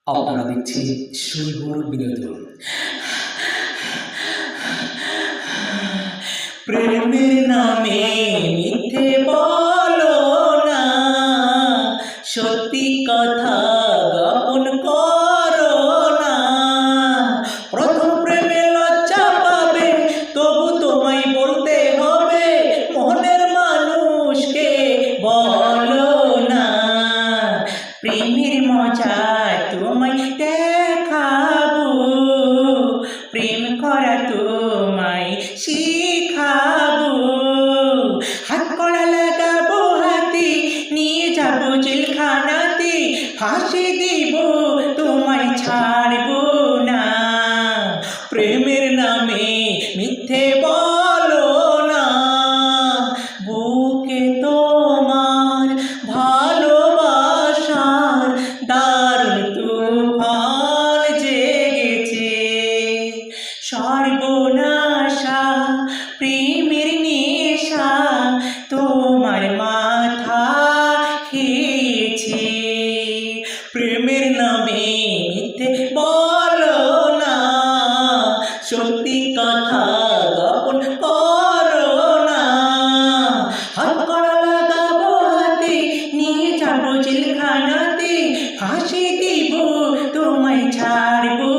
আপনারা দেখছেন শৈবর বিনোদন। প্রেমের নামে মিথ্যে বলো না, সত্যি কথা গোপন করো না। প্রথম প্রেমে লজ্জা পাবে, তবু তোমায় বলতে হবে, মনের মানুষকে বলো না। প্রেমের মজা তোমায় দেখাবো, প্রেম করা তোমায় শিখাবো। হাত কড়া লাগাবো হাতে, নিয়ে যাবো জেলখানাতে, ফাঁসি দিব তোমায় ছাড়বো না। প্রেমের নামে মিথ্যে বলো না, বুকে তোমার ভালোবাসার দারুণ তুফান জেগেছে। সর্বনাশা প্রেমের নেশা তোমার মাথা খেয়েছে। প্রেমের নামে মিথ্যে বলো না, সত্যি কথা গোপন করো না। হাত কড়া লাগাবো হাতে, নিয়ে যাবো জেলখানাতে, ফাঁসি দিব তোমায় ছাড়বো